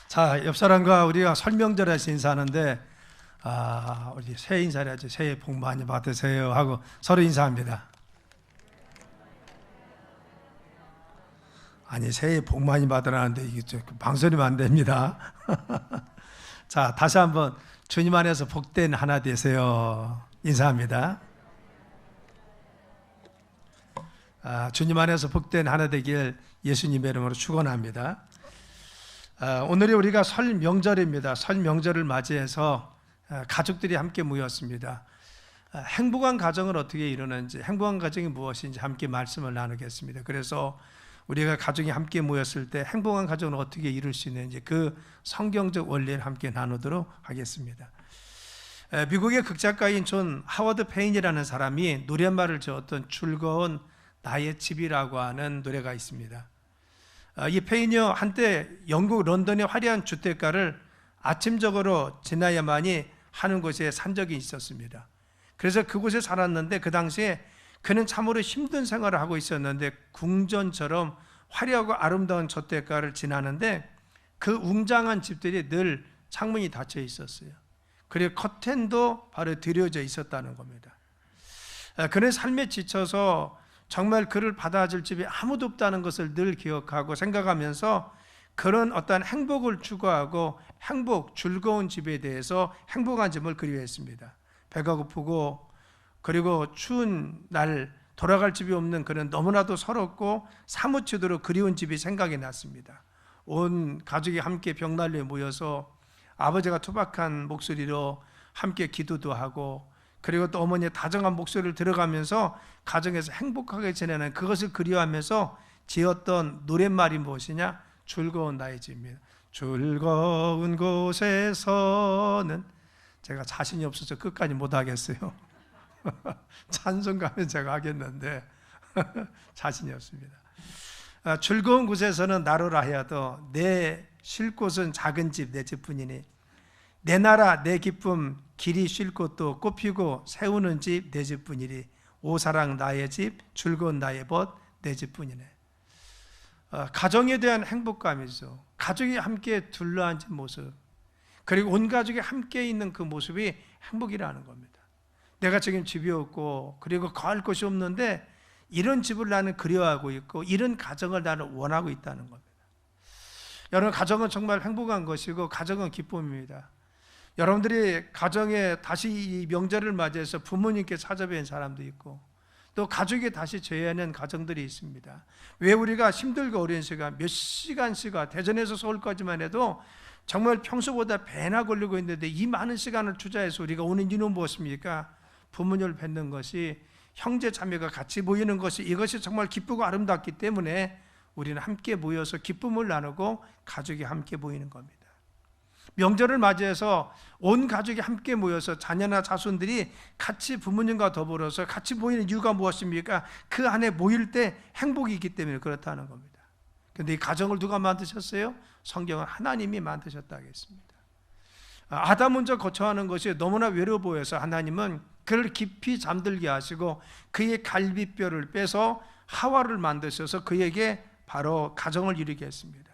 자, 옆 사람과 우리가 설명절에서 인사하는데 우리 새해 인사를 하죠. 새해 복 많이 받으세요 하고 서로 인사합니다. 아니, 새해 복 많이 받으라는데 이게 방송이면 안 됩니다. 자, 다시 한번 주님 안에서 복된 하나 되세요. 인사합니다. 주님 안에서 복된 하나 되길 예수님의 이름으로 축원합니다. 오늘이 우리가 설 명절입니다. 설 명절을 맞이해서 가족들이 함께 모였습니다. 행복한 가정을 어떻게 이루는지, 행복한 가정이 무엇인지 함께 말씀을 나누겠습니다. 그래서 우리가 가정이 함께 모였을 때 행복한 가정을 어떻게 이룰 수 있는지 그 성경적 원리를 함께 나누도록 하겠습니다. 미국의 극작가인 존 하워드 페인이라는 사람이 노랫말을 지었던 즐거운 나의 집이라고 하는 노래가 있습니다. 이 페인이요, 한때 영국 런던의 화려한 주택가를 아침적으로 지나야만이 하는 곳에 산 적이 있었습니다. 그래서 그곳에 살았는데 그 당시에 그는 참으로 힘든 생활을 하고 있었는데 궁전처럼 화려하고 아름다운 주택가를 지나는데 그 웅장한 집들이 늘 창문이 닫혀 있었어요. 그리고 커튼도 바로 들여져 있었다는 겁니다. 그는 삶에 지쳐서 정말 그를 받아줄 집이 아무도 없다는 것을 늘 기억하고 생각하면서 그런 어떤 행복을 추구하고 즐거운 집에 대해서 행복한 집을 그리워했습니다. 배가 고프고 그리고 추운 날 돌아갈 집이 없는 그런 너무나도 서럽고 사무치도록 그리운 집이 생각이 났습니다. 온 가족이 함께 벽난로에 모여서 아버지가 투박한 목소리로 함께 기도도 하고 그리고 또 어머니의 다정한 목소리를 들어가면서 가정에서 행복하게 지내는 그것을 그리워하면서 지었던 노랫말이 무엇이냐? 즐거운 나의 집입니다. 즐거운 곳에서는, 제가 자신이 없어서 끝까지 못하겠어요. 찬송 가면 제가 하겠는데 자신이 없습니다. 즐거운 곳에서는 나로라 하여도 내 쉴 곳은 작은 집 내 집뿐이니 내 나라 내 기쁨 길이 쉴 곳도 꽃피고 세우는 집 내 집뿐이니 오사랑 나의 집 즐거운 나의 벗 내 집뿐이네. 가정에 대한 행복감이죠. 가족이 함께 둘러앉은 모습, 그리고 온 가족이 함께 있는 그 모습이 행복이라는 겁니다. 내가 지금 집이 없고 그리고 거할 곳이 없는데 이런 집을 나는 그리워하고 있고 이런 가정을 나는 원하고 있다는 겁니다. 여러분, 가정은 정말 행복한 것이고 가정은 기쁨입니다. 여러분들이 가정에 다시 이 명절을 맞이해서 부모님께 찾아뵌 사람도 있고 또 가족이 다시 재회하는 가정들이 있습니다. 왜 우리가 힘들고 어려운 시간 몇 시간씩가 대전에서 서울까지만 해도 정말 평소보다 배나 걸리고 있는데 이 많은 시간을 투자해서 우리가 오는 이유는 무엇입니까? 부모님을 뵙는 것이, 형제 자매가 같이 모이는 것이, 이것이 정말 기쁘고 아름답기 때문에 우리는 함께 모여서 기쁨을 나누고 가족이 함께 모이는 겁니다. 명절을 맞이해서 온 가족이 함께 모여서 자녀나 자손들이 같이 부모님과 더불어서 같이 모이는 이유가 무엇입니까? 그 안에 모일 때 행복이 있기 때문에 그렇다는 겁니다. 그런데 이 가정을 누가 만드셨어요? 성경은 하나님이 만드셨다 하겠습니다. 아담 먼저 거처하는 것이 너무나 외로워 보여서 하나님은 그를 깊이 잠들게 하시고 그의 갈비뼈를 빼서 하와를 만드셔서 그에게 바로 가정을 이루게 했습니다.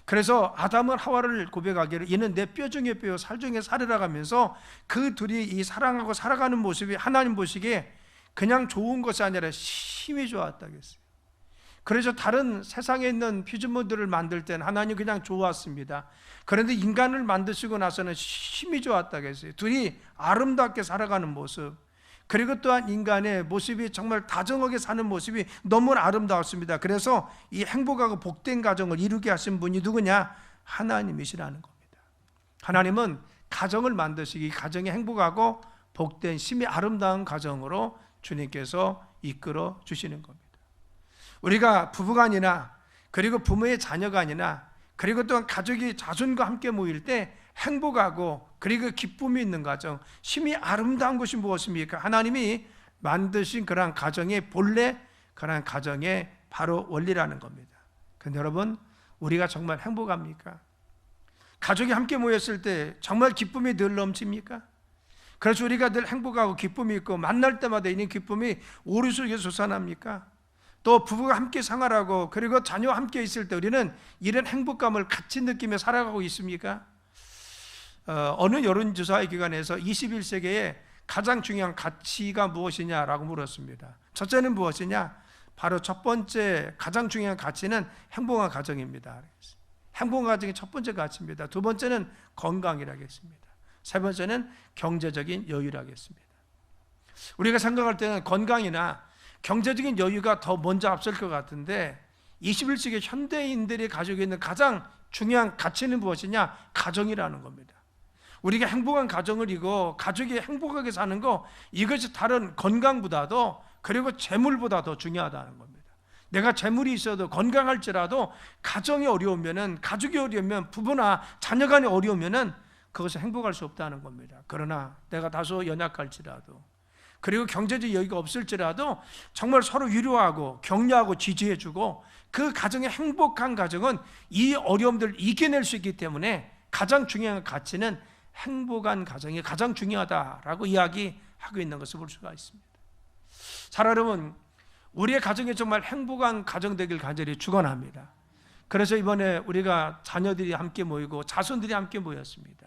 그래서 아담은 하와를 고백하기를 이는 내 뼈 중에 뼈요 살 중에 살이라 하면서 그 둘이 이 사랑하고 살아가는 모습이 하나님 보시기에 그냥 좋은 것이 아니라 심히 좋았다 했어요. 그래서 다른 세상에 있는 피조물들을 만들 때는 하나님 그냥 좋았습니다. 그런데 인간을 만드시고 나서는 심히 좋았다 했어요. 둘이 아름답게 살아가는 모습, 그리고 또한 인간의 모습이 정말 다정하게 사는 모습이 너무 아름다웠습니다. 그래서 이 행복하고 복된 가정을 이루게 하신 분이 누구냐? 하나님이시라는 겁니다. 하나님은 가정을 만드시기, 가정이 행복하고 복된 심히 아름다운 가정으로 주님께서 이끌어 주시는 겁니다. 우리가 부부간이나 그리고 부모의 자녀간이나 그리고 또한 가족이 자손과 함께 모일 때 행복하고 그리고 기쁨이 있는 가정, 심히 아름다운 것이 무엇입니까? 하나님이 만드신 그러한 가정의 본래, 그러한 가정의 바로 원리라는 겁니다. 그런데 여러분, 우리가 정말 행복합니까? 가족이 함께 모였을 때 정말 기쁨이 늘 넘칩니까? 그래서 우리가 늘 행복하고 기쁨이 있고 만날 때마다 있는 기쁨이 우리 속에 솟아납니까? 또 부부가 함께 생활하고 그리고 자녀와 함께 있을 때 우리는 이런 행복감을 같이 느끼며 살아가고 있습니까? 어느 여론조사 기관에서 21세기에 가장 중요한 가치가 무엇이냐라고 물었습니다. 첫째는 무엇이냐? 바로 첫 번째 가장 중요한 가치는 행복한 가정입니다. 행복한 가정이 첫 번째 가치입니다. 두 번째는 건강이라겠습니다. 세 번째는 경제적인 여유라겠습니다. 우리가 생각할 때는 건강이나 경제적인 여유가 더 먼저 앞설 것 같은데 21세기 현대인들이 가지고 있는 가장 중요한 가치는 무엇이냐? 가정이라는 겁니다. 우리가 행복한 가정을 이루고 가족이 행복하게 사는 거, 이것이 다른 건강보다도 그리고 재물보다 더 중요하다는 겁니다. 내가 재물이 있어도 건강할지라도 가정이 어려우면은, 가족이 어려우면, 부부나 자녀 간에 어려우면은 그것을 행복할 수 없다는 겁니다. 그러나 내가 다소 연약할지라도, 그리고 경제적 여유가 없을지라도 정말 서로 위로하고 격려하고 지지해주고, 그 가정의 행복한 가정은 이 어려움들을 이겨낼 수 있기 때문에 가장 중요한 가치는 행복한 가정이 가장 중요하다라고 이야기하고 있는 것을 볼 수가 있습니다. 자, 여러분, 우리의 가정이 정말 행복한 가정 되길 간절히 축원합니다. 그래서 이번에 우리가 자녀들이 함께 모이고 자손들이 함께 모였습니다.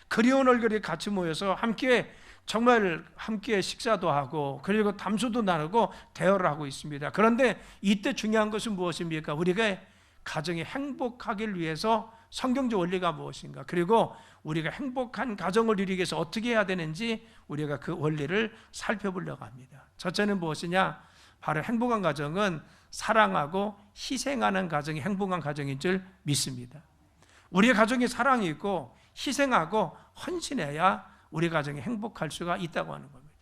그리운 얼굴이 같이 모여서 정말 함께 식사도 하고 그리고 담소도 나누고 대화를 하고 있습니다. 그런데 이때 중요한 것은 무엇입니까? 우리가 가정이 행복하길 위해서 성경적 원리가 무엇인가, 그리고 우리가 행복한 가정을 이루기 위해서 어떻게 해야 되는지 우리가 그 원리를 살펴보려고 합니다. 첫째는 무엇이냐? 바로 행복한 가정은 사랑하고 희생하는 가정이 행복한 가정인 줄 믿습니다. 우리의 가정에 사랑이 있고 희생하고 헌신해야 우리 가정이 행복할 수가 있다고 하는 겁니다.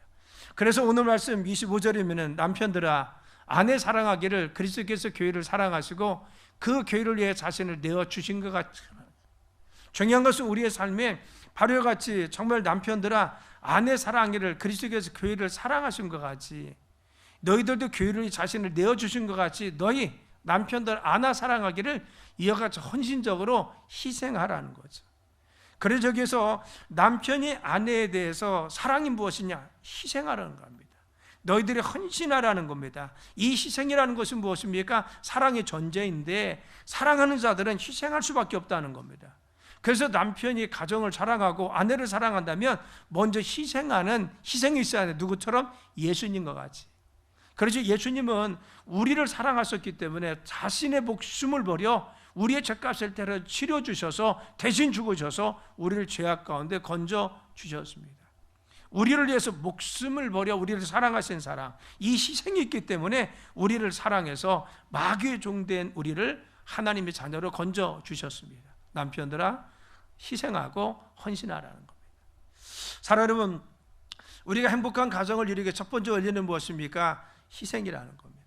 그래서 오늘 말씀 25절이면 남편들아 아내 사랑하기를 그리스도께서 교회를 사랑하시고 그 교회를 위해 자신을 내어주신 것 같이. 중요한 것은 우리의 삶에 바로 같이 정말 남편들아 아내 사랑하기를 그리스도께서 교회를 사랑하신 것 같이, 너희들도 교회를 위해 자신을 내어주신 것 같이 너희 남편들 아내 사랑하기를 이와 같이 헌신적으로 희생하라는 거죠. 그래서 저기서 남편이 아내에 대해서 사랑이 무엇이냐? 희생하라는 겁니다. 너희들이 헌신하라는 겁니다. 이 희생이라는 것은 무엇입니까? 사랑의 전제인데 사랑하는 자들은 희생할 수밖에 없다는 겁니다. 그래서 남편이 가정을 사랑하고 아내를 사랑한다면 먼저 희생이 있어야 돼. 누구처럼? 예수님과 같이. 그래서 예수님은 우리를 사랑하셨기 때문에 자신의 목숨을 버려 우리의 죄값을 대려 치료 주셔서 대신 죽으셔서 우리를 죄악 가운데 건져 주셨습니다. 우리를 위해서 목숨을 버려 우리를 사랑하신 사랑, 이 희생이 있기 때문에 우리를 사랑해서 마귀의 종된 우리를 하나님의 자녀로 건져 주셨습니다. 남편들아 희생하고 헌신하라는 겁니다. 사랑 여러분, 우리가 행복한 가정을 이루기 위해 첫 번째 원리는 무엇입니까? 희생이라는 겁니다.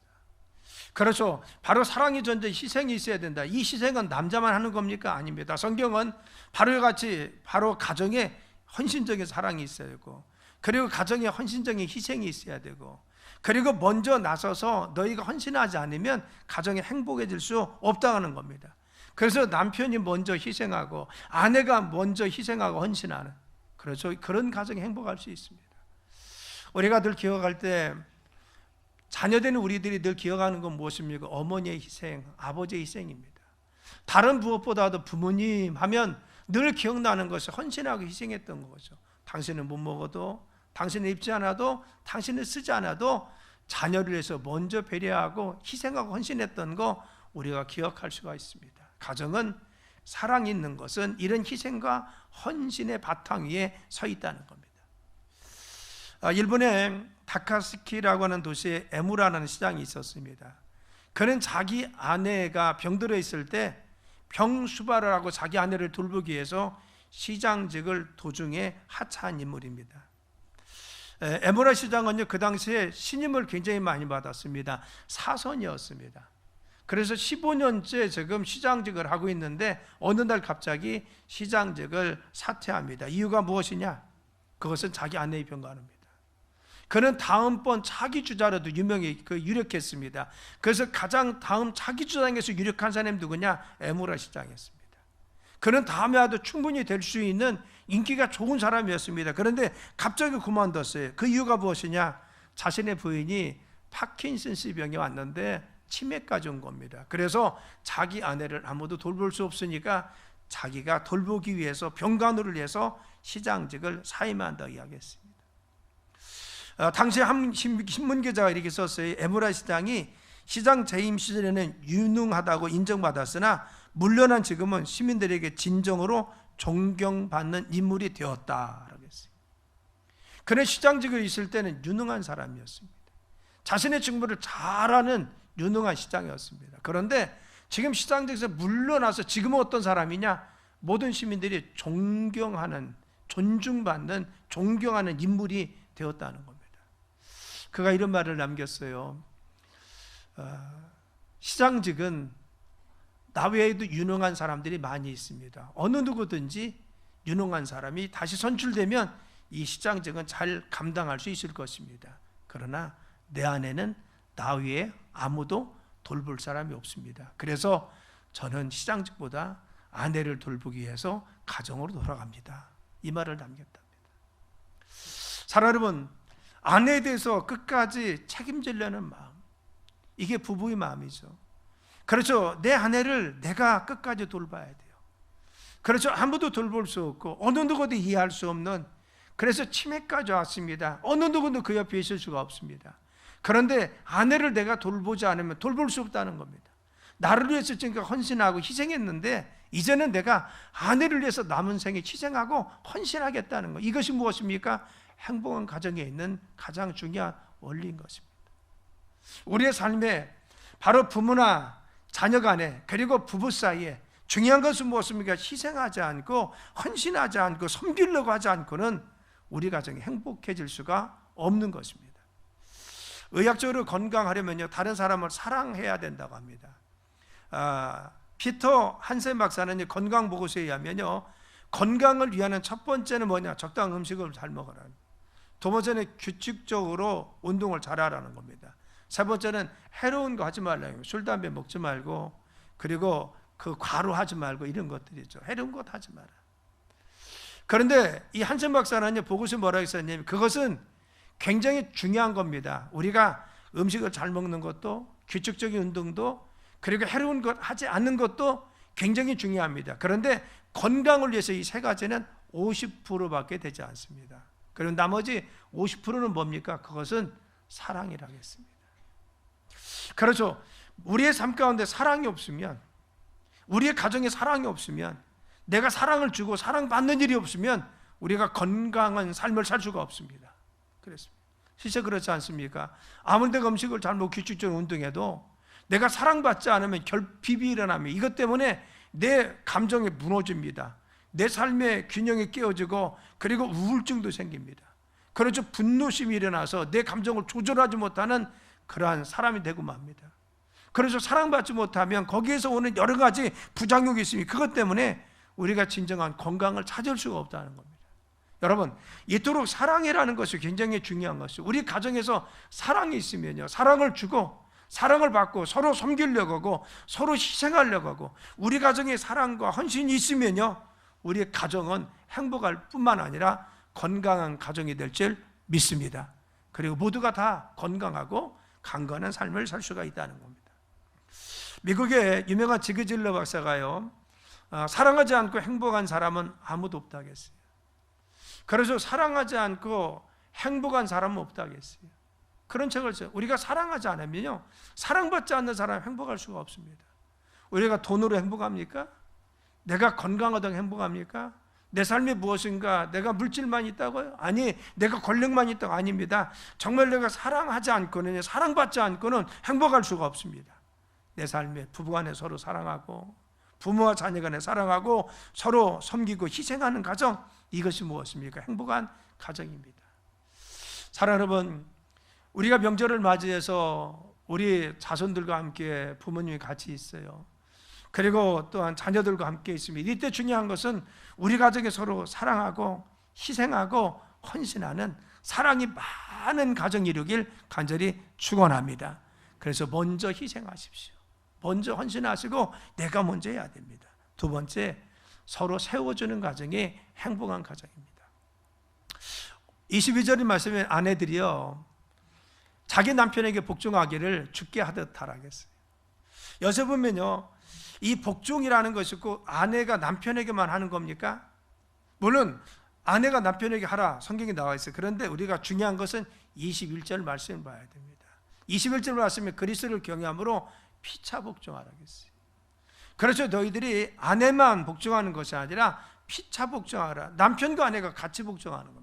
그렇죠. 바로 사랑의 전제 희생이 있어야 된다. 이 희생은 남자만 하는 겁니까? 아닙니다. 성경은 바로 같이 바로 가정에 헌신적인 사랑이 있어야 되고, 그리고 가정에 헌신적인 희생이 있어야 되고, 그리고 먼저 나서서 너희가 헌신하지 않으면 가정이 행복해질 수 없다는 겁니다. 그래서 남편이 먼저 희생하고 아내가 먼저 희생하고 헌신하는, 그렇죠. 그런 가정이 행복할 수 있습니다. 우리가 늘 기억할 때 자녀되는 우리들이 늘 기억하는 건 무엇입니까? 어머니의 희생, 아버지의 희생입니다. 다른 무엇보다도 부모님 하면 늘 기억나는 것은 헌신하고 희생했던 거죠. 당신은 못 먹어도, 당신은 입지 않아도, 당신은 쓰지 않아도 자녀를 위해서 먼저 배려하고 희생하고 헌신했던 거 우리가 기억할 수가 있습니다. 가정은 사랑이 있는 것은 이런 희생과 헌신의 바탕 위에 서 있다는 겁니다. 일본에 다카스키라고 하는 도시에 에무라는 시장이 있었습니다. 그는 자기 아내가 병들어 있을 때 병수발을 하고 자기 아내를 돌보기 위해서 시장직을 도중에 하차한 인물입니다. 에무라 시장은요, 그 당시에 신임을 굉장히 많이 받았습니다. 사선이었습니다. 그래서 15년째 지금 시장직을 하고 있는데 어느 날 갑자기 시장직을 사퇴합니다. 이유가 무엇이냐? 그것은 자기 아내의 병간호입니다. 그는 다음번 차기 주자로도 유력했습니다. 그래서 가장 다음 차기 주장에서 유력한 사람이 누구냐? 에무라 시장이었습니다. 그는 다음에 와도 충분히 될 수 있는 인기가 좋은 사람이었습니다. 그런데 갑자기 그만뒀어요. 그 이유가 무엇이냐? 자신의 부인이 파킨슨스 병이 왔는데 치매까지 온 겁니다. 그래서 자기 아내를 아무도 돌볼 수 없으니까 자기가 돌보기 위해서 병간호를 위해서 시장직을 사임한다고 이야기했습니다. 당시 한 신문 기자가 이렇게 썼어요. 에무라 시장이 시장 재임 시절에는 유능하다고 인정받았으나 물러난 지금은 시민들에게 진정으로 존경받는 인물이 되었다라고 했어요. 그는 시장직을 있을 때는 유능한 사람이었습니다. 자신의 직무를 잘하는 유능한 시장이었습니다. 그런데 지금 시장직에서 물러나서 지금은 어떤 사람이냐? 모든 시민들이 존경하는, 존중받는, 존경하는 인물이 되었다는 겁니다. 그가 이런 말을 남겼어요. 시장직은 나 외에도 유능한 사람들이 많이 있습니다. 어느 누구든지 유능한 사람이 다시 선출되면 이 시장직은 잘 감당할 수 있을 것입니다. 그러나 내 안에는 나 외에 아무도 돌볼 사람이 없습니다. 그래서 저는 시장직보다 아내를 돌보기 위해서 가정으로 돌아갑니다. 이 말을 남겼답니다. 사랑 여러분, 아내에 대해서 끝까지 책임지려는 마음, 이게 부부의 마음이죠. 그렇죠. 내 아내를 내가 끝까지 돌봐야 돼요. 그렇죠. 아무도 돌볼 수 없고 어느 누구도 이해할 수 없는, 그래서 치매까지 왔습니다. 어느 누구도 그 옆에 있을 수가 없습니다. 그런데 아내를 내가 돌보지 않으면 돌볼 수 없다는 겁니다. 나를 위해서 지금까지 헌신하고 희생했는데 이제는 내가 아내를 위해서 남은 생에 희생하고 헌신하겠다는 것, 이것이 무엇입니까? 행복한 가정에 있는 가장 중요한 원리인 것입니다. 우리의 삶에 바로 부모나 자녀 간에, 그리고 부부 사이에 중요한 것은 무엇입니까? 희생하지 않고 헌신하지 않고 섬기려고 하지 않고는 우리 가정이 행복해질 수가 없는 것입니다. 의학적으로 건강하려면요, 다른 사람을 사랑해야 된다고 합니다. 피터 한센 박사는 건강 보고서에 의하면요, 건강을 위한 첫 번째는 뭐냐? 적당한 음식을 잘 먹어라. 두 번째는 규칙적으로 운동을 잘하라는 겁니다. 세 번째는 해로운 거 하지 말라는, 술 담배 먹지 말고, 그리고 그 과로하지 말고, 이런 것들이죠. 해로운 것 하지 마라. 그런데 이 한센 박사는 보고서 뭐라고 했었냐면, 그것은 굉장히 중요한 겁니다. 우리가 음식을 잘 먹는 것도, 규칙적인 운동도, 그리고 해로운 것 하지 않는 것도 굉장히 중요합니다. 그런데 건강을 위해서 이 세 가지는 50%밖에 되지 않습니다. 그리고 나머지 50%는 뭡니까? 그것은 사랑이라고 했습니다. 그렇죠. 우리의 삶 가운데 사랑이 없으면, 우리의 가정에 사랑이 없으면, 내가 사랑을 주고 사랑받는 일이 없으면 우리가 건강한 삶을 살 수가 없습니다. 그렇습니다. 실제 그렇지 않습니까? 아무리 내가 음식을 잘 먹고 규칙적으로 운동해도 내가 사랑받지 않으면 결핍이 일어나면 이것 때문에 내 감정이 무너집니다. 내 삶의 균형이 깨어지고, 그리고 우울증도 생깁니다. 그렇죠. 분노심이 일어나서 내 감정을 조절하지 못하는 그러한 사람이 되고 맙니다. 그래서 사랑받지 못하면 거기에서 오는 여러 가지 부작용이 있습니다. 그것 때문에 우리가 진정한 건강을 찾을 수가 없다는 겁니다. 여러분, 이토록 사랑이라는 것이 굉장히 중요한 것이죠. 우리 가정에서 사랑이 있으면요, 사랑을 주고 사랑을 받고 서로 섬기려고 하고 서로 희생하려고 하고, 우리 가정에 사랑과 헌신이 있으면요, 우리 가정은 행복할 뿐만 아니라 건강한 가정이 될 줄 믿습니다. 그리고 모두가 다 건강하고 강건한 삶을 살 수가 있다는 겁니다. 미국의 유명한 지그질러 박사가요, 사랑하지 않고 행복한 사람은 아무도 없다고 했어요. 그래서 사랑하지 않고 행복한 사람은 없다고 했어요. 그런 책을 써요. 우리가 사랑하지 않으면요, 사랑받지 않는 사람은 행복할 수가 없습니다. 우리가 돈으로 행복합니까? 내가 건강하다고 행복합니까? 내 삶이 무엇인가? 내가 물질만 있다고요? 아니, 내가 권력만 있다고? 아닙니다. 정말 내가 사랑하지 않고는, 사랑받지 않고는 행복할 수가 없습니다. 내 삶에 부부간에 서로 사랑하고, 부모와 자녀간에 사랑하고, 서로 섬기고 희생하는 가정, 이것이 무엇입니까? 행복한 가정입니다. 사랑 여러분, 우리가 명절을 맞이해서 우리 자손들과 함께 부모님이 같이 있어요. 그리고 또한 자녀들과 함께 있습니다. 이때 중요한 것은 우리 가정에 서로 사랑하고 희생하고 헌신하는 사랑이 많은 가정이 이루길 간절히 축원합니다. 그래서 먼저 희생하십시오. 먼저 헌신하시고 내가 먼저 해야 됩니다. 두 번째, 서로 세워주는 가정이 행복한 가정입니다. 22절의 말씀에 아내들이요, 자기 남편에게 복종하기를 주께 하듯 하라겠어요. 여기서 보면요, 이 복종이라는 것이 꼭 아내가 남편에게만 하는 겁니까? 물론 아내가 남편에게 하라 성경에 나와 있어요. 그런데 우리가 중요한 것은 21절 말씀을 봐야 됩니다. 21절 말씀에 그리스도를 경외함으로 피차 복종하라겠어요. 그렇죠. 너희들이 아내만 복종하는 것이 아니라 피차 복종하라. 남편과 아내가 같이 복종하는 겁니다.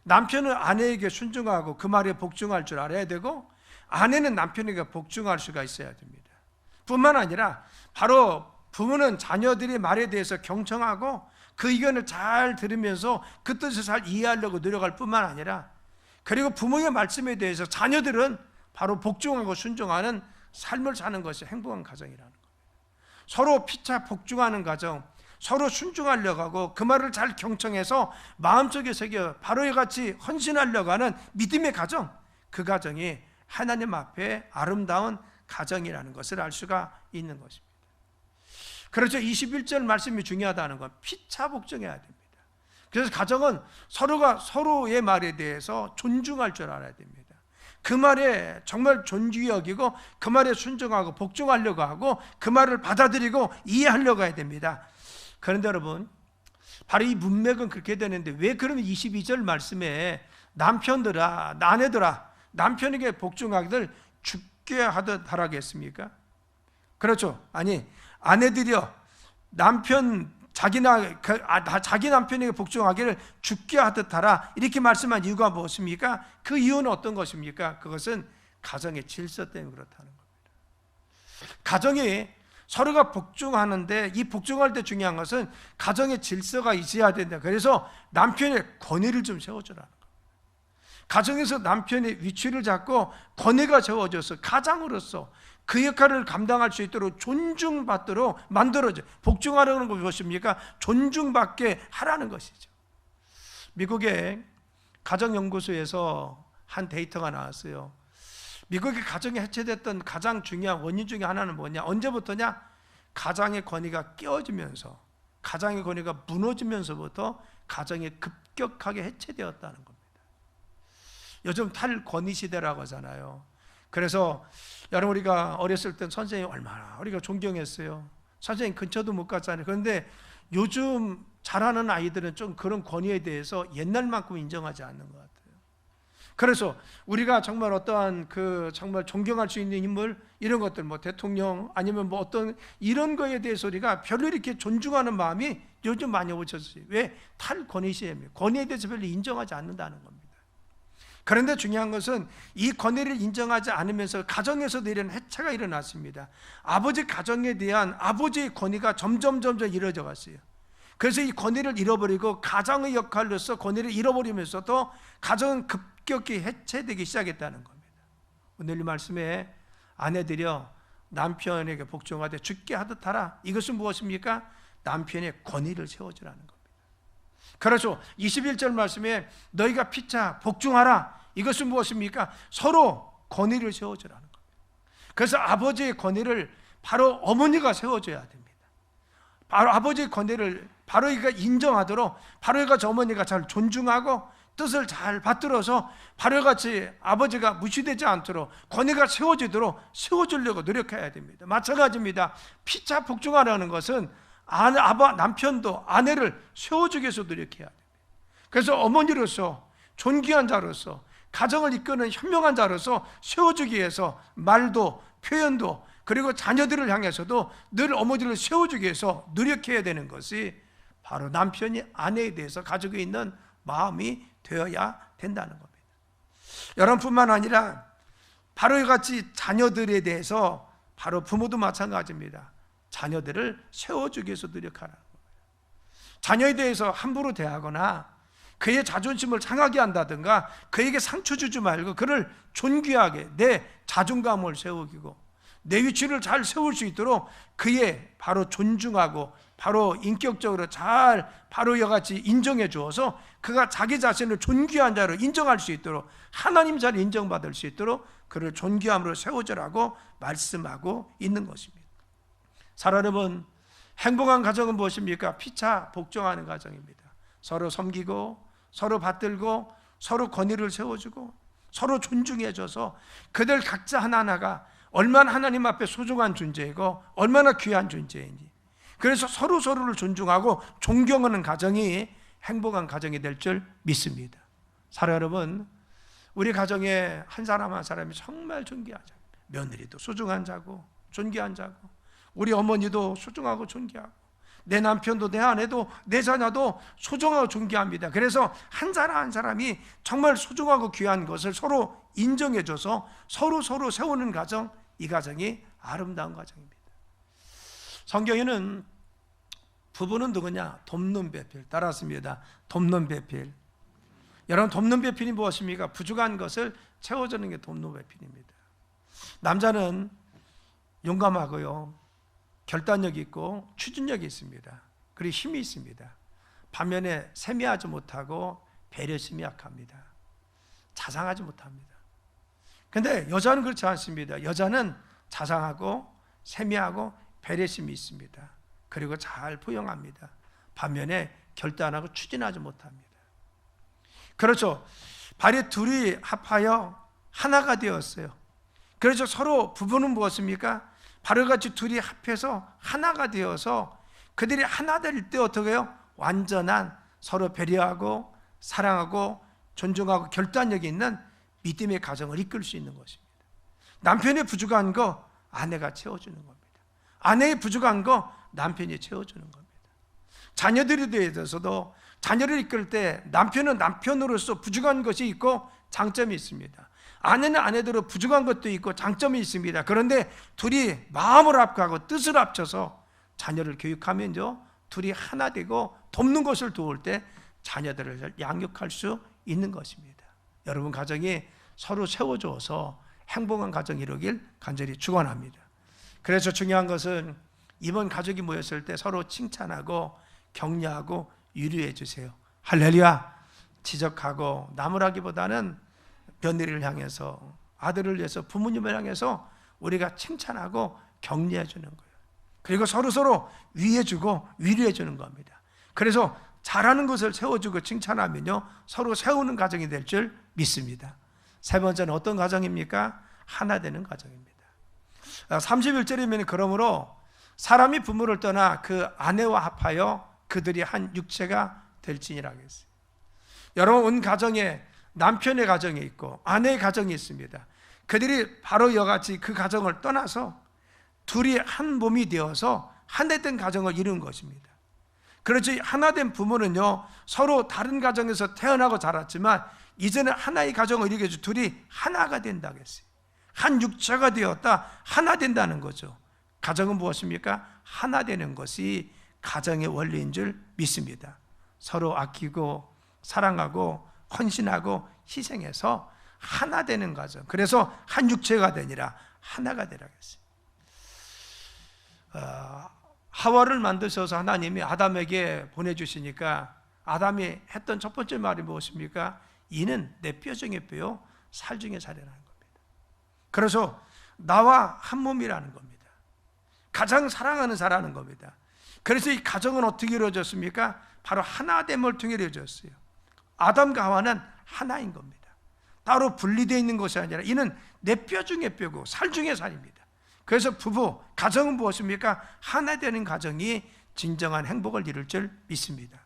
남편은 아내에게 순종하고 그 말에 복종할 줄 알아야 되고, 아내는 남편에게 복종할 수가 있어야 됩니다. 뿐만 아니라 바로 부모는 자녀들의 말에 대해서 경청하고 그 의견을 잘 들으면서 그 뜻을 잘 이해하려고 노력할 뿐만 아니라, 그리고 부모의 말씀에 대해서 자녀들은 바로 복종하고 순종하는 삶을 사는 것이 행복한 가정이라는 겁니다. 서로 피차 복종하는 가정, 서로 순종하려고 하고 그 말을 잘 경청해서 마음속에 새겨 바로와 같이 헌신하려고 하는 믿음의 가정, 그 가정이 하나님 앞에 아름다운 가정이라는 것을 알 수가 있는 것입니다. 그렇죠. 21절 말씀이 중요하다는 건 피차 복종해야 됩니다. 그래서 가정은 서로가 서로의 말에 대해서 존중할 줄 알아야 됩니다. 그 말에 정말 존귀히 여기고 그 말에 순종하고 복종하려고 하고 그 말을 받아들이고 이해하려고 해야 됩니다. 그런데 여러분, 바로 이 문맥은 그렇게 되는데 왜 그러면 22절 말씀에 남편들아, 아내들아, 남편에게 복종하기를 죽게 하듯 하라겠습니까? 그렇죠. 아니, 아내들이여 자기 남편에게 복종하기를 죽게 하듯 하라, 이렇게 말씀한 이유가 무엇입니까? 그 이유는 어떤 것입니까? 그것은 가정의 질서 때문에 그렇다는 겁니다. 가정이 서로가 복종하는데, 이 복종할 때 중요한 것은 가정의 질서가 있어야 된다. 그래서 남편의 권위를 좀 세워주라는 겁니다. 가정에서 남편의 위치를 잡고 권위가 세워져서 가장으로서 그 역할을 감당할 수 있도록 존중받도록 만들어져. 복종하라는 건 무엇입니까? 존중받게 하라는 것이죠. 미국의 가정연구소에서 한 데이터가 나왔어요. 미국의 가정이 해체됐던 가장 중요한 원인 중에 하나는 뭐냐? 언제부터냐? 가장의 권위가 깨어지면서, 가장의 권위가 무너지면서부터 가정이 급격하게 해체되었다는 겁니다. 요즘 탈권위 시대라고 하잖아요. 그래서 여러분, 우리가 어렸을 땐 선생님 얼마나 우리가 존경했어요. 선생님 근처도 못 갔잖아요. 그런데 요즘 자라는 아이들은 좀 그런 권위에 대해서 옛날만큼 인정하지 않는 것 같아요. 그래서 우리가 정말 어떠한 정말 존경할 수 있는 인물, 이런 것들, 뭐 대통령 아니면 뭐 어떤 이런 거에 대해서 우리가 별로 이렇게 존중하는 마음이 요즘 많이 없어졌어요. 왜? 탈권위 시대입니다. 권위에 대해서 별로 인정하지 않는다는 겁니다. 그런데 중요한 것은 이 권위를 인정하지 않으면서 가정에서도 이런 해체가 일어났습니다. 아버지 가정에 대한 아버지의 권위가 점점 이루어져 갔어요. 그래서 이 권위를 잃어버리고 가장의 역할로서 권위를 잃어버리면서도 가정은 급격히 해체되기 시작했다는 겁니다. 오늘 이 말씀에 아내들이여 남편에게 복종하되 죽게 하듯 하라. 이것은 무엇입니까? 남편의 권위를 세워주라는 겁니다. 그렇죠. 21절 말씀에 너희가 피차 복종하라. 이것은 무엇입니까? 서로 권위를 세워주라는 겁니다. 그래서 아버지의 권위를 바로 어머니가 세워줘야 됩니다. 바로 아버지의 권위를 바로 이가 인정하도록, 바로 이가 저 어머니가 잘 존중하고 뜻을 잘 받들어서 바로 같이 아버지가 무시되지 않도록 권위가 세워지도록 세워주려고 노력해야 됩니다. 마찬가지입니다. 피차 복종하라는 것은 남편도 아내를 세워주기 위해서 노력해야 됩니다. 그래서 어머니로서, 존귀한 자로서, 가정을 이끄는 현명한 자로서 세워주기 위해서 말도, 표현도, 그리고 자녀들을 향해서도 늘 어머니를 세워주기 위해서 노력해야 되는 것이 바로 남편이 아내에 대해서 가지고 있는 마음이 되어야 된다는 겁니다. 여러분뿐만 아니라 바로 이같이 자녀들에 대해서, 바로 부모도 마찬가지입니다. 자녀들을 세워주기 위해서 노력하라는 겁니다. 자녀에 대해서 함부로 대하거나 그의 자존심을 상하게 한다든가 그에게 상처 주지 말고 그를 존귀하게 내 자존감을 세우고 내 위치를 잘 세울 수 있도록 그의 바로 존중하고 바로 인격적으로 잘 바로 이같이 인정해 주어서 그가 자기 자신을 존귀한 자로 인정할 수 있도록, 하나님 잘 인정받을 수 있도록 그를 존귀함으로 세워주라고 말씀하고 있는 것입니다. 사랑하는 여러분, 행복한 가정은 무엇입니까? 피차 복종하는 가정입니다. 서로 섬기고 서로 받들고 서로 권위를 세워주고 서로 존중해줘서 그들 각자 하나하나가 얼마나 하나님 앞에 소중한 존재이고 얼마나 귀한 존재인지. 그래서 서로를 존중하고 존경하는 가정이 행복한 가정이 될 줄 믿습니다. 사랑 여러분, 우리 가정에 한 사람 한 사람이 정말 존귀하죠. 며느리도 소중한 자고 존귀한 자고, 우리 어머니도 소중하고 존귀하고, 내 남편도 내 아내도 내 자녀도 소중하고 존귀합니다. 그래서 한 사람 한 사람이 정말 소중하고 귀한 것을 서로 인정해줘서 서로 세우는 가정, 이 가정이 아름다운 가정입니다. 성경에는 부부는 누구냐? 돕는 배필. 따랐습니다. 돕는 배필. 여러분, 돕는 배필이 무엇입니까? 부족한 것을 채워주는 게 돕는 배필입니다. 남자는 용감하고요, 결단력이 있고 추진력이 있습니다. 그리고 힘이 있습니다. 반면에 세미하지 못하고 배려심이 약합니다. 자상하지 못합니다. 그런데 여자는 그렇지 않습니다. 여자는 자상하고 세미하고 배려심이 있습니다. 그리고 잘 포용합니다. 반면에 결단하고 추진하지 못합니다. 그렇죠. 발이 둘이 합하여 하나가 되었어요. 그래서 서로 부부는 무엇입니까? 바로같이 둘이 합해서 하나가 되어서 그들이 하나 될 때 어떻게 해요? 완전한 서로 배려하고 사랑하고 존중하고 결단력이 있는 믿음의 가정을 이끌 수 있는 것입니다. 남편이 부족한 거 아내가 채워주는 겁니다. 아내의 부족한 거 남편이 채워주는 겁니다. 자녀들에 대해서도 자녀를 이끌 때 남편은 남편으로서 부족한 것이 있고 장점이 있습니다. 아내는 아내대로 부족한 것도 있고 장점이 있습니다. 그런데 둘이 마음을 합하고 뜻을 합쳐서 자녀를 교육하면요, 둘이 하나 되고 돕는 것을 도울 때 자녀들을 양육할 수 있는 것입니다. 여러분 가정이 서로 세워줘서 행복한 가정 이루길 간절히 축원합니다. 그래서 중요한 것은 이번 가족이 모였을 때 서로 칭찬하고 격려하고 위로해 주세요. 할렐루야. 지적하고 나무라기보다는 며느리를 향해서, 아들을 위해서, 부모님을 향해서 우리가 칭찬하고 격려해 주는 거예요. 그리고 서로 위해주고 위로해 주는 겁니다. 그래서 잘하는 것을 세워주고 칭찬하면요, 서로 세우는 가정이 될 줄 믿습니다. 세 번째는 어떤 가정입니까? 하나 되는 가정입니다. 31절이면 그러므로 사람이 부모를 떠나 그 아내와 합하여 그들이 한 육체가 될지니라 했어요. 여러분, 온 가정에 남편의 가정이 있고 아내의 가정이 있습니다. 그들이 바로 이같이 그 가정을 떠나서 둘이 한 몸이 되어서 하나 된 가정을 이룬 것입니다. 그렇지, 하나 된 부모는요, 서로 다른 가정에서 태어나고 자랐지만 이제는 하나의 가정을 이루게 해서 둘이 하나가 된다고 했어요. 한 육체가 되었다, 하나 된다는 거죠. 가정은 무엇입니까? 하나 되는 것이 가정의 원리인 줄 믿습니다. 서로 아끼고 사랑하고 헌신하고 희생해서 하나 되는 가정. 그래서 한 육체가 되니라 하나가 되라고 했어요. 하와를 만드셔서 하나님이 아담에게 보내주시니까 아담이 했던 첫 번째 말이 무엇입니까? 이는 내 뼈 중에 뼈요 살 중에 살이라는 겁니다. 그래서 나와 한 몸이라는 겁니다. 가장 사랑하는 자라는 겁니다. 그래서 이 가정은 어떻게 이루어졌습니까? 바로 하나됨을 통해 이루어졌어요. 아담과 하와는 하나인 겁니다. 따로 분리되어 있는 것이 아니라 이는 내 뼈 중에 뼈고 살 중에 살입니다. 그래서 부부, 가정은 무엇입니까? 하나 되는 가정이 진정한 행복을 이룰 줄 믿습니다.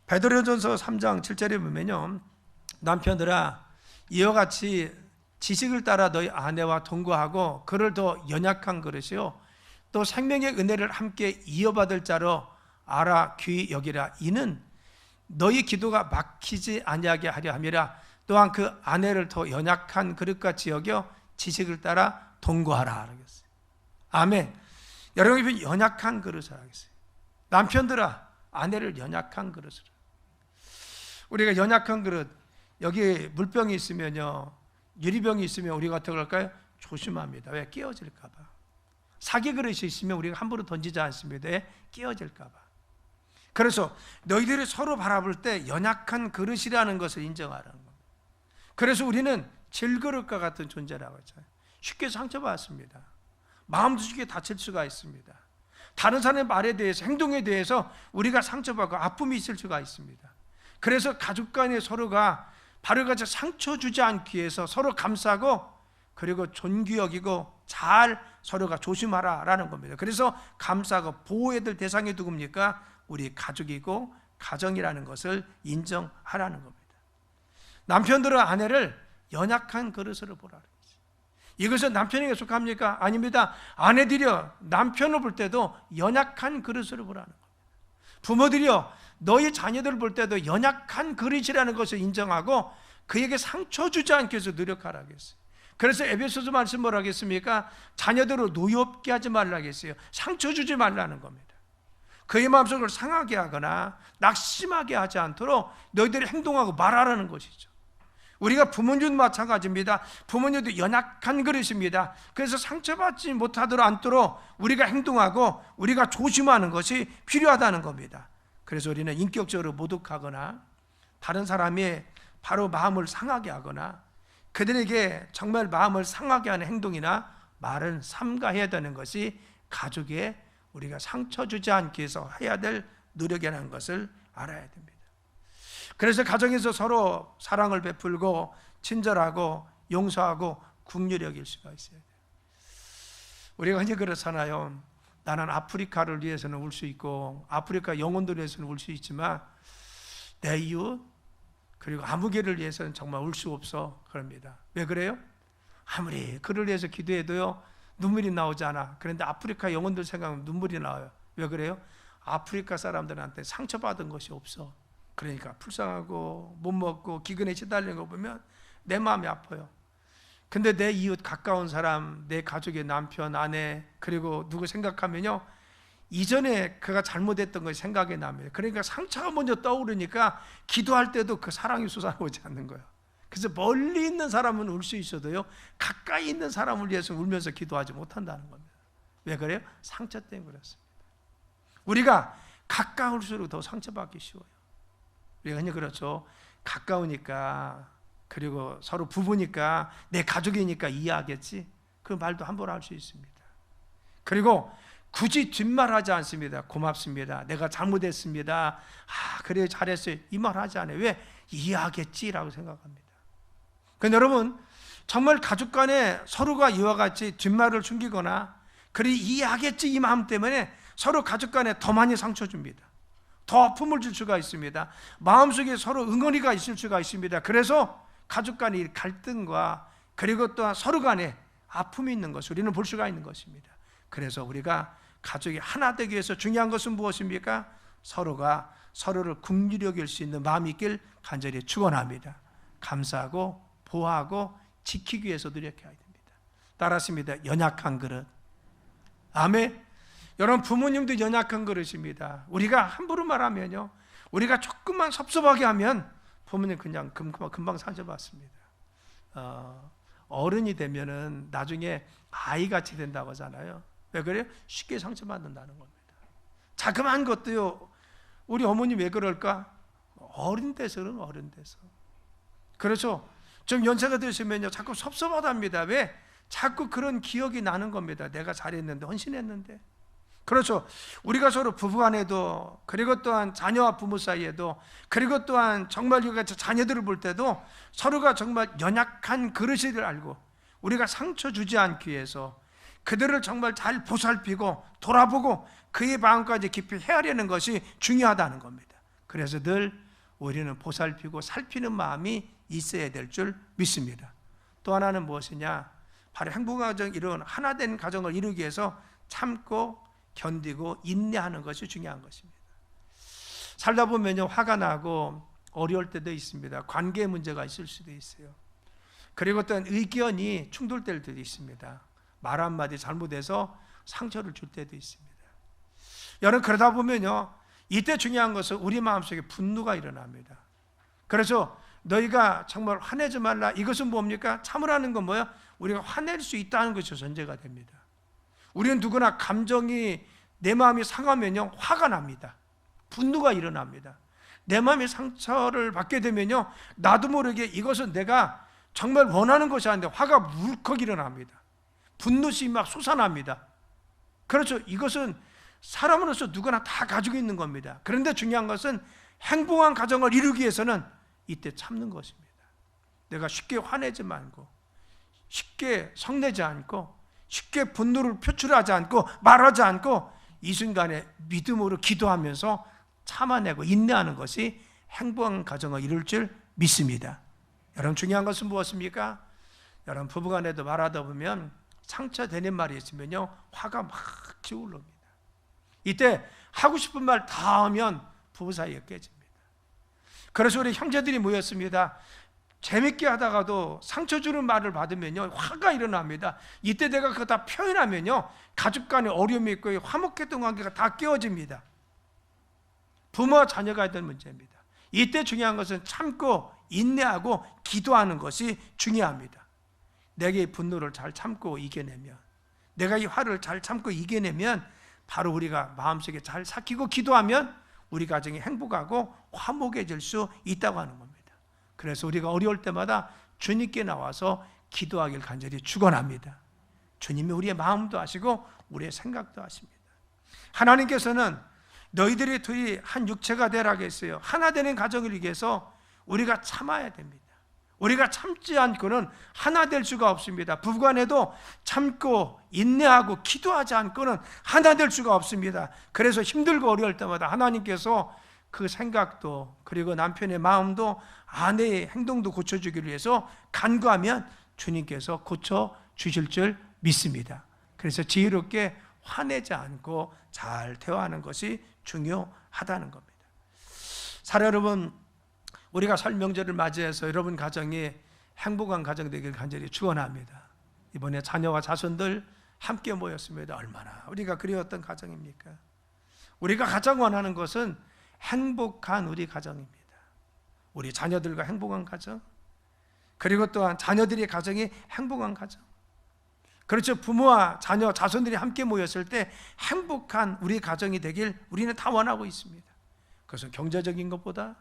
베드로전서 3장 7절에 보면요, 남편들아 이와 같이 지식을 따라 너희 아내와 동거하고 그를 더 연약한 그릇이요 또 생명의 은혜를 함께 이어받을 자로 알아 귀히 여기라. 이는 너희 기도가 막히지 아니하게 하려 함이라. 또한 그 아내를 더 연약한 그릇같이 여겨 지식을 따라 동거하라 하겠어요. 아멘. 여러분, 연약한 그릇을 하겠어요. 남편들아 아내를 연약한 그릇으로. 우리가 연약한 그릇, 여기 물병이 있으면요, 유리병이 있으면 우리가 어떻게 할까요? 조심합니다. 왜? 끼어질까 봐. 사기 그릇이 있으면 우리가 함부로 던지지 않습니다. 왜? 끼어질까 봐. 그래서 너희들이 서로 바라볼 때 연약한 그릇이라는 것을 인정하라는 겁니다. 그래서 우리는 질그릇과 같은 존재라고 했잖아요. 쉽게 상처받습니다. 마음도 쉽게 다칠 수가 있습니다. 다른 사람의 말에 대해서, 행동에 대해서 우리가 상처받고 아픔이 있을 수가 있습니다. 그래서 가족 간에 서로가 바로같이 상처 주지 않기 위해서 서로 감싸고 그리고 존귀 여기고 잘 서로가 조심하라라는 겁니다. 그래서 감싸고 보호해야 될 대상이 누굽니까? 우리 가족이고 가정이라는 것을 인정하라는 겁니다. 남편들은 아내를 연약한 그릇으로 보라는 거죠. 이것은 남편에게 속합니까? 아닙니다. 아내들이여 남편을 볼 때도 연약한 그릇으로 보라는 겁니다. 부모들이여 너희 자녀들을 볼 때도 연약한 그릇이라는 것을 인정하고 그에게 상처 주지 않기 위해서 노력하라 하겠어요. 그래서 에베소서 말씀 뭐라 하겠습니까? 자녀들을 노엽게 하지 말라 하겠어요. 상처 주지 말라는 겁니다. 그의 마음속을 상하게 하거나 낙심하게 하지 않도록 너희들이 행동하고 말하라는 것이죠. 우리가 부모님도 마찬가지입니다. 부모님도 연약한 그릇입니다. 그래서 상처받지 못하도록 않도록 우리가 행동하고 우리가 조심하는 것이 필요하다는 겁니다. 그래서 우리는 인격적으로 모독하거나 다른 사람이 바로 마음을 상하게 하거나 그들에게 정말 마음을 상하게 하는 행동이나 말은 삼가해야 되는 것이 가족에 우리가 상처 주지 않기 위해서 해야 될 노력이라는 것을 알아야 됩니다. 그래서 가정에서 서로 사랑을 베풀고 친절하고 용서하고 긍휼히 여길 수가 있어야 돼요. 우리가 흔히 그렇잖아요. 나는 아프리카를 위해서는 울 수 있고 아프리카 영혼들을 위해서는 울 수 있지만 내 이웃 그리고 아무개를 위해서는 정말 울 수 없어 그럽니다. 왜 그래요? 아무리 그를 위해서 기도해도요 눈물이 나오지 않아. 그런데 아프리카 영혼들 생각하면 눈물이 나와요. 왜 그래요? 아프리카 사람들한테 상처받은 것이 없어. 그러니까 불쌍하고 못 먹고 기근에 시달리는 거 보면 내 마음이 아파요. 근데 내 이웃 가까운 사람, 내 가족의 남편, 아내 그리고 누구 생각하면요 이전에 그가 잘못했던 것이 생각이 납니다. 그러니까 상처가 먼저 떠오르니까 기도할 때도 그 사랑이 솟아오지 않는 거예요. 그래서 멀리 있는 사람은 울 수 있어도요 가까이 있는 사람을 위해서 울면서 기도하지 못한다는 겁니다. 왜 그래요? 상처 때문에 그렇습니다. 우리가 가까울수록 더 상처받기 쉬워요. 우리가 흔히 그렇죠. 가까우니까 그리고 서로 부부니까 내 가족이니까 이해하겠지. 그 말도 함부로 할 수 있습니다. 그리고 굳이 뒷말하지 않습니다. 고맙습니다. 내가 잘못했습니다. 그래 잘했어요. 이 말 하지 않아요. 왜? 이해하겠지라고 생각합니다. 그런데 여러분 정말 가족 간에 서로가 이와 같이 뒷말을 숨기거나 그래 이해하겠지 이 마음 때문에 서로 가족 간에 더 많이 상처 줍니다. 더 아픔을 줄 수가 있습니다. 마음속에 서로 응어리가 있을 수가 있습니다. 그래서 가족 간의 갈등과 그리고 또한 서로 간에 아픔이 있는 것을 우리는 볼 수가 있는 것입니다. 그래서 우리가 가족이 하나 되기 위해서 중요한 것은 무엇입니까? 서로가 서로를 긍휼히 여길 수 있는 마음이 있길 간절히 축원합니다. 감사하고 보호하고 지키기 위해서 노력해야 됩니다. 따랐습니다. 연약한 그릇. 아멘. 여러분 부모님도 연약한 그릇입니다. 우리가 함부로 말하면요 우리가 조금만 섭섭하게 하면 부모님 그냥 금방 상처받습니다. 어른이 되면은 나중에 아이같이 된다고 하잖아요. 왜 그래요? 쉽게 상처받는다는 겁니다. 자그마한 것도요 우리 어머니 왜 그럴까? 어른 돼서는 어른 돼서 그렇죠. 좀 연세가 되시면요 자꾸 섭섭하답니다. 왜? 자꾸 그런 기억이 나는 겁니다. 내가 잘했는데 헌신했는데. 그렇죠. 우리가 서로 부부간에도 그리고 또한 자녀와 부모 사이에도 그리고 또한 정말 우리가 자녀들을 볼 때도 서로가 정말 연약한 그릇을 알고 우리가 상처 주지 않기 위해서 그들을 정말 잘 보살피고 돌아보고 그의 마음까지 깊이 헤아리는 것이 중요하다는 겁니다. 그래서 늘 우리는 보살피고 살피는 마음이 있어야 될 줄 믿습니다. 또 하나는 무엇이냐? 바로 행복한 가정 이룬 하나 된 가정을 이루기 위해서 참고 견디고 인내하는 것이 중요한 것입니다. 살다 보면요 화가 나고 어려울 때도 있습니다. 관계 문제가 있을 수도 있어요. 그리고 또 의견이 충돌될 때도 있습니다. 말 한마디 잘못해서 상처를 줄 때도 있습니다. 여러분 그러다 보면요 이때 중요한 것은 우리 마음속에 분노가 일어납니다. 그래서 너희가 정말 화내지 말라. 이것은 뭡니까? 참으라는 건 뭐야? 우리가 화낼 수 있다는 것이 전제가 됩니다. 우리는 누구나 감정이 내 마음이 상하면요 화가 납니다. 분노가 일어납니다. 내 마음이 상처를 받게 되면요 나도 모르게 이것은 내가 정말 원하는 것이 아닌데 화가 물컥 일어납니다. 분노심이 막 솟아납니다. 그렇죠. 이것은 사람으로서 누구나 다 가지고 있는 겁니다. 그런데 중요한 것은 행복한 가정을 이루기 위해서는 이때 참는 것입니다. 내가 쉽게 화내지 말고 쉽게 성내지 않고 쉽게 분노를 표출하지 않고 말하지 않고 이 순간에 믿음으로 기도하면서 참아내고 인내하는 것이 행복한 가정을 이룰 줄 믿습니다. 여러분, 중요한 것은 무엇입니까? 여러분, 부부간에도 말하다 보면 상처되는 말이 있으면요, 화가 막 기울옵니다. 이때 하고 싶은 말 다 하면 부부 사이에 깨집니다. 그래서 우리 형제들이 모였습니다. 재밌게 하다가도 상처 주는 말을 받으면요, 화가 일어납니다. 이때 내가 그거 다 표현하면요, 가족 간에 어려움이 있고 화목했던 관계가 다 깨어집니다. 부모와 자녀가 될 문제입니다. 이때 중요한 것은 참고 인내하고 기도하는 것이 중요합니다. 내게 이 분노를 잘 참고 이겨내면, 내가 이 화를 잘 참고 이겨내면 바로 우리가 마음속에 잘 삭히고 기도하면 우리 가정이 행복하고 화목해질 수 있다고 하는 겁니다. 그래서 우리가 어려울 때마다 주님께 나와서 기도하길 간절히 축원합니다. 주님이 우리의 마음도 아시고 우리의 생각도 아십니다. 하나님께서는 너희들이 둘이 한 육체가 되라 했어요. 하나 되는 가정을 위해서 우리가 참아야 됩니다. 우리가 참지 않고는 하나 될 수가 없습니다. 부부간에도 참고 인내하고 기도하지 않고는 하나 될 수가 없습니다. 그래서 힘들고 어려울 때마다 하나님께서 그 생각도 그리고 남편의 마음도 아내의 행동도 고쳐주기 위해서 간구하면 주님께서 고쳐주실 줄 믿습니다. 그래서 지혜롭게 화내지 않고 잘 대화하는 것이 중요하다는 겁니다. 사랑 여러분, 우리가 설 명절을 맞이해서 여러분 가정이 행복한 가정 되길 간절히 축원합니다. 이번에 자녀와 자손들 함께 모였습니다. 얼마나 우리가 그리웠던 가정입니까? 우리가 가장 원하는 것은 행복한 우리 가정입니다. 우리 자녀들과 행복한 가정, 그리고 또한 자녀들의 가정이 행복한 가정. 그렇죠. 부모와 자녀, 자손들이 함께 모였을 때 행복한 우리 가정이 되길 우리는 다 원하고 있습니다. 그래서 경제적인 것보다,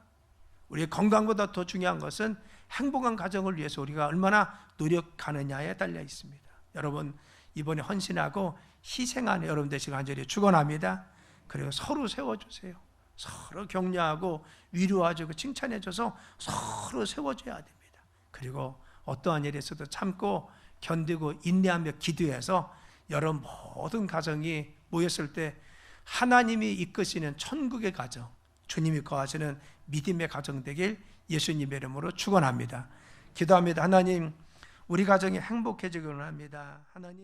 우리의 건강보다 더 중요한 것은 행복한 가정을 위해서 우리가 얼마나 노력하느냐에 달려 있습니다. 여러분, 이번에 헌신하고 희생하는 여러분 되시길 간절히 축원합니다. 그리고 서로 세워주세요. 서로 격려하고 위로해주고 칭찬해줘서 서로 세워줘야 됩니다. 그리고 어떠한 일에 있어도 참고 견디고 인내하며 기도해서 여러분 모든 가정이 모였을 때 하나님이 이끄시는 천국의 가정, 주님이 거하시는 믿음의 가정 되길 예수님의 이름으로 축원합니다. 기도합니다. 하나님, 우리 가정이 행복해지기를 합니다. 하나님.